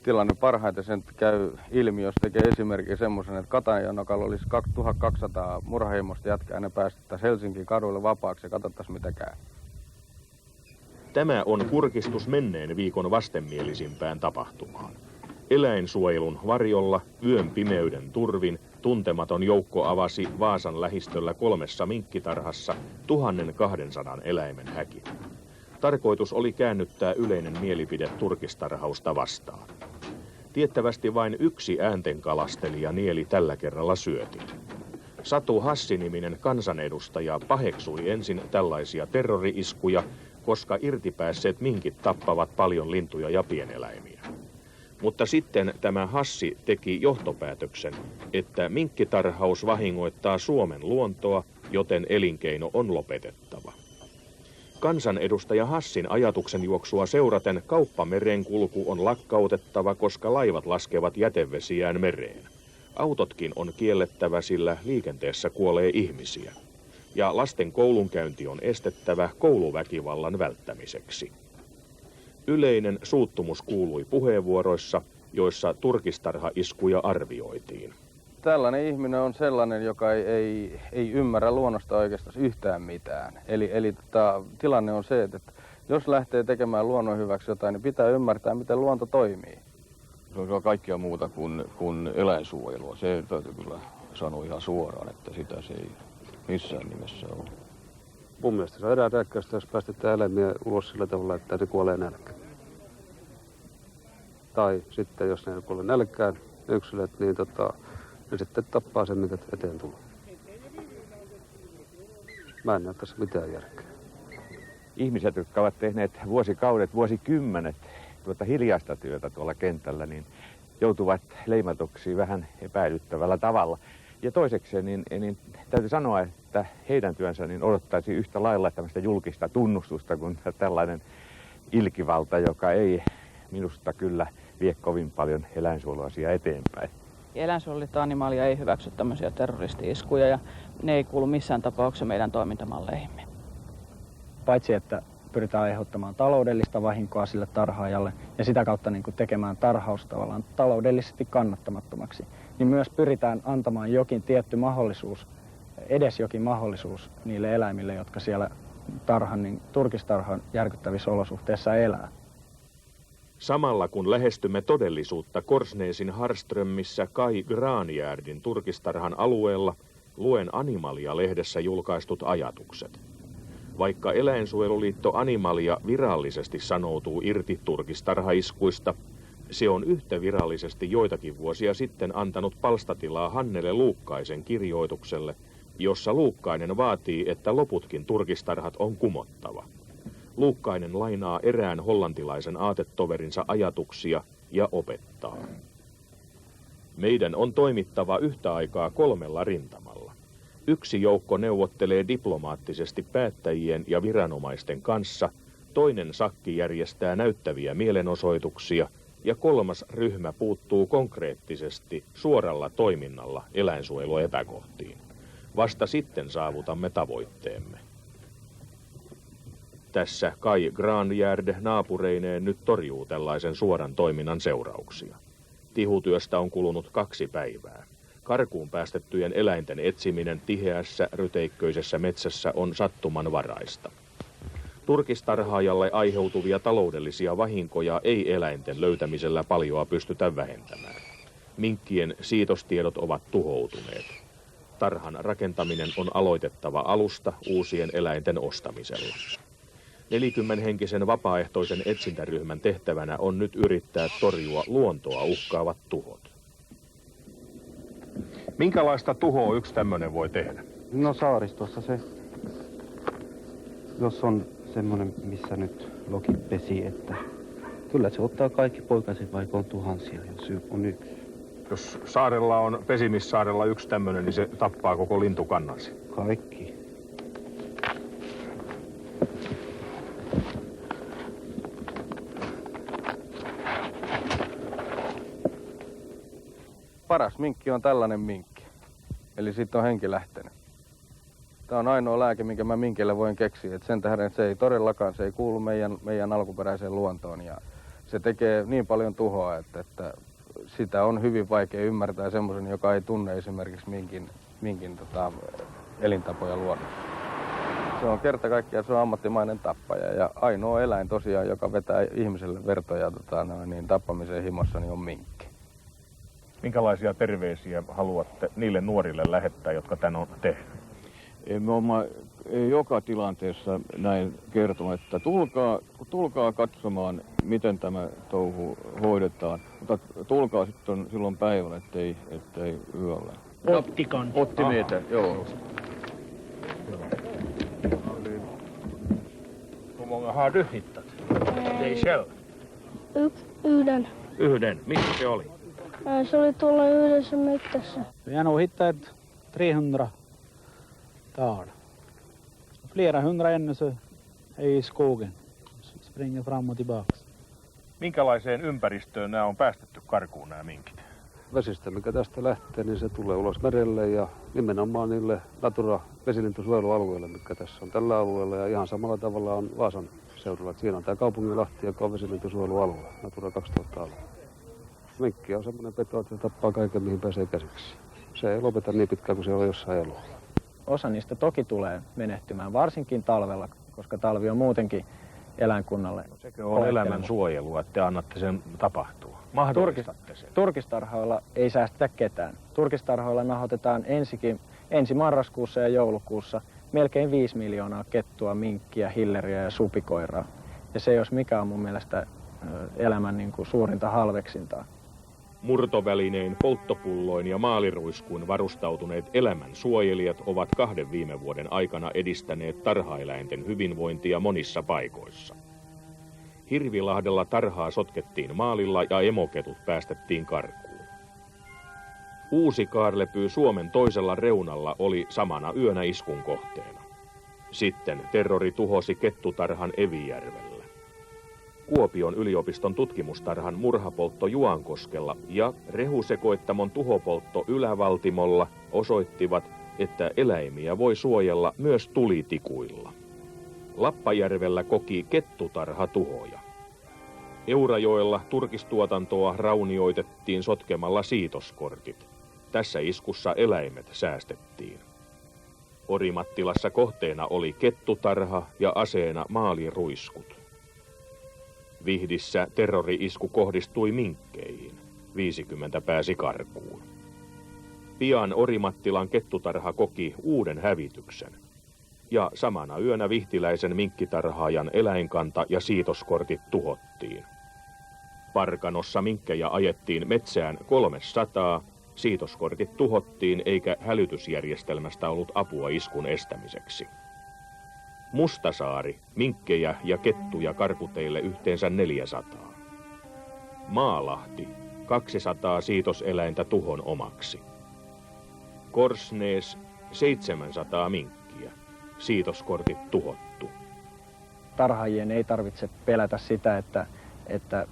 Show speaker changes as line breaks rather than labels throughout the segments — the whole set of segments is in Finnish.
tilanne parhaiten sen käy ilmi, jos tekee esimerkiksi semmoisen, että Katajanokalla olisi 2200 murhaheimosta jätkää, ne päästettäisiin Helsingin kaduille vapaaksi ja katsottaisiin mitä käy.
Tämä on kurkistus menneen viikon vastenmielisimpään tapahtumaan. Eläinsuojelun varjolla yön pimeyden turvin tuntematon joukko avasi Vaasan lähistöllä 3 minkkitarhassa 1200 eläimen häkin. Tarkoitus oli käännyttää yleinen mielipide turkistarhausta vastaan. Tiettävästi vain yksi ääntenkalastelija nieli tällä kerralla syötin. Satu Hassi-niminen kansanedustaja paheksui ensin tällaisia terrori-iskuja, koska irtipäässeet minkit tappavat paljon lintuja ja pieneläimiä. Mutta sitten tämä Hassi teki johtopäätöksen, että minkkitarhaus vahingoittaa Suomen luontoa, joten elinkeino on lopetettava. Kansanedustaja Hassin ajatuksen juoksua seuraten kauppamerenkulku on lakkautettava, koska laivat laskevat jätevesiään mereen. Autotkin on kiellettävä, sillä liikenteessä kuolee ihmisiä. Ja lasten koulunkäynti on estettävä kouluväkivallan välttämiseksi. Yleinen suuttumus kuului puheenvuoroissa, joissa turkistarhaiskuja arvioitiin.
Tällainen ihminen on sellainen, joka ei ymmärrä luonnosta oikeastaan yhtään mitään. Eli tilanne on se, että jos lähtee tekemään luonnon hyväksi jotain, niin pitää ymmärtää, miten luonto toimii.
Se on kaikkea muuta kuin eläinsuojelua. Se täytyy kyllä sanoa ihan suoraan, että sitä se ei missään nimessä ole.
Mun mielestä se on eläinrääkkäystä, jos päästetään eläimiä ulos sillä tavalla, että ne kuolee nälkään. Tai sitten, jos ne kuolee nälkään, yksilöt, niin ne sitten tappaa sen, mikä eteen tulee. Mä en näe tässä mitään järkeä.
Ihmiset, jotka ovat tehneet vuosikaudet, vuosikymmenet hiljaista työtä tuolla kentällä, niin joutuvat leimatuksi vähän epäilyttävällä tavalla. Ja toisekseen, niin täytyy sanoa, että heidän työnsä niin odottaisi yhtä lailla tämmöistä julkista tunnustusta kuin tällainen ilkivalta, joka ei minusta kyllä vie kovin paljon eläinsuojeluasiaa eteenpäin.
Eläinsuojeluliitto Animalia ei hyväksy tämmöisiä terroristi-iskuja ja ne ei kuulu missään tapauksessa meidän toimintamalleihimme.
Paitsi että pyritään aiheuttamaan taloudellista vahinkoa sille tarhaajalle ja sitä kautta niin kuin tekemään tarhaus tavallaan taloudellisesti kannattamattomaksi, niin myös pyritään antamaan jokin tietty mahdollisuus, edes jokin mahdollisuus niille eläimille, jotka siellä turkistarhan järkyttävissä olosuhteissa elää.
Samalla kun lähestymme todellisuutta Korsnäsin Harströmissä Kai Granjärdin turkistarhan alueella, luen Animalia-lehdessä julkaistut ajatukset. Vaikka Eläinsuojeluliitto Animalia virallisesti sanoutuu irti turkistarhaiskuista, se on yhtä virallisesti joitakin vuosia sitten antanut palstatilaa Hannele Luukkaisen kirjoitukselle, jossa Luukkainen vaatii, että loputkin turkistarhat on kumottava. Luukkainen lainaa erään hollantilaisen aatetoverinsa ajatuksia ja opettaa. Meidän on toimittava yhtä aikaa 3 rintamalla. Yksi joukko neuvottelee diplomaattisesti päättäjien ja viranomaisten kanssa, toinen sakki järjestää näyttäviä mielenosoituksia ja 3. ryhmä puuttuu konkreettisesti suoralla toiminnalla eläinsuojeluepäkohtiin. Vasta sitten saavutamme tavoitteemme. Tässä Kai Granjärd naapureineen nyt torjuu tällaisen suoran toiminnan seurauksia. Tihutyöstä on kulunut 2 päivää. Karkuun päästettyjen eläinten etsiminen tiheässä, ryteikköisessä metsässä on sattumanvaraista. Turkistarhaajalle aiheutuvia taloudellisia vahinkoja ei eläinten löytämisellä paljoa pystytä vähentämään. Minkkien siitostiedot ovat tuhoutuneet. Tarhan rakentaminen on aloitettava alusta uusien eläinten ostamisella. 40-henkisen vapaaehtoisen etsintäryhmän tehtävänä on nyt yrittää torjua luontoa uhkaavat tuhot. Minkälaista tuhoa yksi tämmöinen voi tehdä?
No saaristossa se, jos on semmoinen, missä nyt lokit pesi, että kyllä se ottaa kaikki poikasen, vaikka on tuhansia, jos on yksi.
Jos saarella on Pesimissaarella yksi tämmöinen, niin se tappaa koko lintukannansi.
Kaikki.
Paras minkki on tällainen minkki. Eli siitä on henki lähtenyt. Tämä on ainoa lääke, minkä mä minkille voin keksiä. Et sen tähden se ei todellakaan, se ei kuulu meidän alkuperäiseen luontoon. Ja se tekee niin paljon tuhoa, että sitä on hyvin vaikea ymmärtää semmoisen, joka ei tunne esimerkiksi minkin elintapoja luonnossa. Se on kerta kaikkiaan, se on ammattimainen tappaja ja ainoa eläin tosiaan, joka vetää ihmiselle vertoja tappamiseen himossa, niin on minkki.
Minkälaisia terveisiä haluatte niille nuorille lähettää, jotka tän on tehnyt?
Me olemme joka tilanteessa näin kertonut, että tulkaa katsomaan, miten tämä touhu hoidetaan. Mutta tulkaa sitten silloin päivällä, ettei yöllä. Optimeter, joo.
Hur många har du hittat? Dig själv?
Yhden.
Yhden. Missä se oli?
Se oli tuolla yhdessä mettässä.
Vi har nog hittat 300 tal. Flera hundra ännu så är i skogen. Springer fram och tillbaka.
Minkälaiseen ympäristöön nämä on päästetty karkuun nämä minkit?
Vesistä, mikä tästä lähtee, niin se tulee ulos merelle ja nimenomaan niille Natura-vesilintusuojelualueille, mikä tässä on tällä alueella. Ja ihan samalla tavalla on Vaasan seudulla. Siinä on tämä Kaupungilahti, joka on vesilintusuojelualue, Natura 2000-alue. Minkki on semmoinen peto, että se tappaa kaiken, mihin pääsee käsiksi. Se ei lopeta niin pitkään kuin se on jossain eloa.
Osa niistä toki tulee menehtymään, varsinkin talvella, koska talvi on muutenkin eläinkunnalle.
Sekö on elämän suojelua, että te annatte sen tapahtua? Mahdollistatte sen?
Turkistarhoilla ei säästetä ketään. Turkistarhoilla nahoitetaan ensi marraskuussa ja joulukuussa melkein 5 miljoonaa kettua, minkkiä, hilleriä ja supikoiraa. Ja se jos mikä on mun mielestä elämän suurinta halveksintaa.
Murtovälinein, polttopulloin ja maaliruiskuun varustautuneet elämän suojelijat ovat 2 viime vuoden aikana edistäneet tarhaeläinten hyvinvointia monissa paikoissa. Hirvilahdella tarhaa sotkettiin maalilla ja emoketut päästettiin karkuun. Uusi kaarlepyy Suomen toisella reunalla oli samana yönä iskun kohteena. Sitten terrori tuhosi kettutarhan Evijärvellä. Kuopion yliopiston tutkimustarhan murhapoltto Juankoskella ja rehusekoittamon tuhopoltto Ylävaltimolla osoittivat, että eläimiä voi suojella myös tulitikuilla. Lappajärvellä koki kettutarha tuhoja. Eurajoella turkistuotantoa raunioitettiin sotkemalla siitoskortit. Tässä iskussa eläimet säästettiin. Orimattilassa kohteena oli kettutarha ja aseena maaliruiskut. Vihdissä terrori-isku kohdistui minkkeihin. 50 pääsi karkuun. Pian Orimattilan kettutarha koki uuden hävityksen. Ja samana yönä vihtiläisen minkkitarhaajan eläinkanta ja siitoskortit tuhottiin. Parkanossa minkkejä ajettiin metsään 300, siitoskortit tuhottiin eikä hälytysjärjestelmästä ollut apua iskun estämiseksi. Mustasaari, minkkejä ja kettuja karkuteille yhteensä 400. Maalahti, 200 siitoseläintä tuhon omaksi. Korsnees, 700 minkkiä, siitoskortit tuhottu.
Tarhaajien ei tarvitse pelätä sitä, että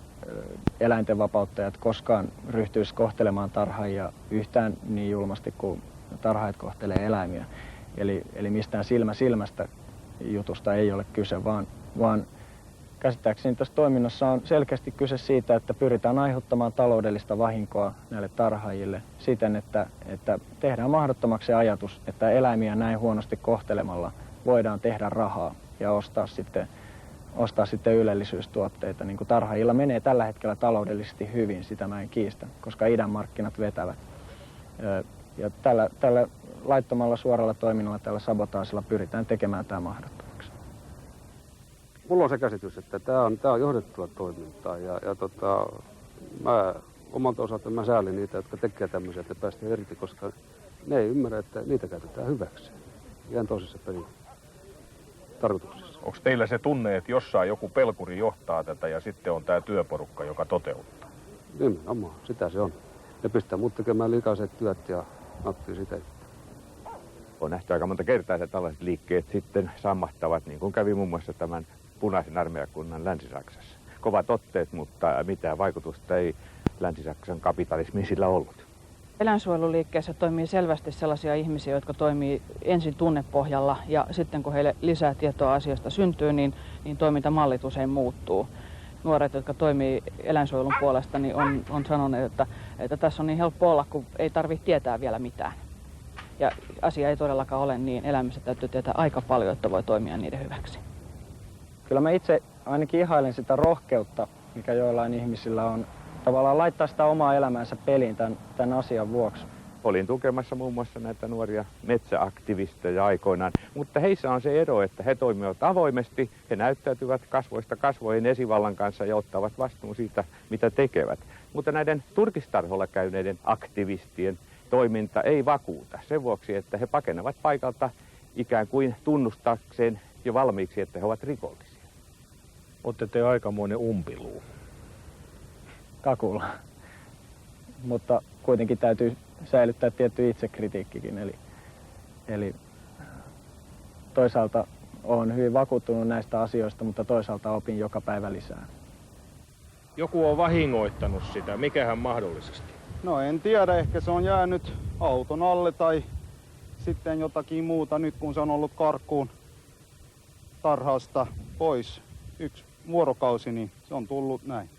eläinten vapauttajat koskaan ryhtyisi kohtelemaan tarhaajia yhtään niin julmasti kuin tarhaajat kohtelee eläimiä. Eli mistään silmästä jutusta ei ole kyse, vaan käsittääkseni tässä toiminnassa on selkeästi kyse siitä, että pyritään aiheuttamaan taloudellista vahinkoa näille tarhaajille siten, että tehdään mahdottomaksi se ajatus, että eläimiä näin huonosti kohtelemalla voidaan tehdä rahaa ja ostaa sitten ylellisyystuotteita. Niin kuin tarhaajilla menee tällä hetkellä taloudellisesti hyvin, sitä mä en kiistä, koska idän markkinat vetävät. Ja tällä laittomalla suoralla toiminnalla, tällä sabotaasilla pyritään tekemään tämä mahdottomaksi.
Mulla on se käsitys, että tämä on johdettua toimintaa mä omalta osalta mä säälin niitä, jotka tekee tämmöisiä, että päästään irti, koska ne ei ymmärrä, että niitä käytetään hyväksi. Ihan toisessa pelin tarkoituksessa.
Onko teillä se tunne, että jossain joku pelkuri johtaa tätä ja sitten on tämä työporukka, joka toteuttaa?
Nimenomaan, sitä se on. Ne pistää muut tekemään likaiset työt ja nauttii sitä.
On nähty aika monta kertaa, että tällaiset liikkeet sitten sammahtavat, niin kuin kävi muun muassa tämän punaisen armeijakunnan Länsi-Saksassa. Kovat otteet, mutta mitään vaikutusta ei Länsi-Saksan kapitalismiin sillä ollut.
Eläinsuojeluliikkeessä toimii selvästi sellaisia ihmisiä, jotka toimii ensin tunnepohjalla ja sitten kun heille lisää tietoa asiasta syntyy, niin toimintamallit usein muuttuu. nuoret, jotka toimii eläinsuojelun puolesta, niin on sanoneet, että tässä on niin helppo olla, kun ei tarvitse tietää vielä mitään. Ja asia ei todellakaan ole niin, eläimistä täytyy tietää aika paljon, että voi toimia niiden hyväksi.
Kyllä mä itse ainakin ihailen sitä rohkeutta, mikä joillain ihmisillä on, tavallaan laittaa sitä omaa elämäänsä peliin tämän asian vuoksi.
Olin tukemassa muun muassa näitä nuoria metsäaktivisteja aikoinaan, mutta heissä on se ero, että he toimivat avoimesti, he näyttäytyvät kasvoista kasvoihin esivallan kanssa ja ottavat vastuun siitä, mitä tekevät. Mutta näiden turkistarholla käyneiden aktivistien toiminta ei vakuuta sen vuoksi, että he pakenevat paikalta ikään kuin tunnustakseen jo valmiiksi, että he ovat rikollisia.
Olette te aikamoinen umpiluu.
Kakulla. Mutta kuitenkin täytyy säilyttää tietty itsekritiikkikin. Eli toisaalta olen hyvin vakuuttunut näistä asioista, mutta toisaalta opin joka päivä lisää.
Joku on vahingoittanut sitä. Mikähän mahdollisesti?
No en tiedä, ehkä se on jäänyt auton alle tai sitten jotakin muuta nyt kun se on ollut karkuun tarhasta pois 1 vuorokausi, niin se on tullut näin.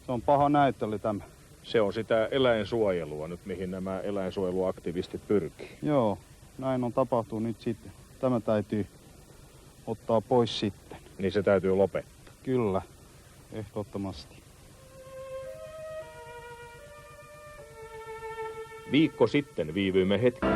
Se on paha näyttely tämä.
Se on sitä eläinsuojelua nyt, mihin nämä eläinsuojeluaktivistit pyrkii.
Joo, näin on tapahtunut nyt sitten. Tämä täytyy ottaa pois sitten.
Niin se täytyy lopettaa.
Kyllä, ehdottomasti.
Viikko sitten viivyimme hetken.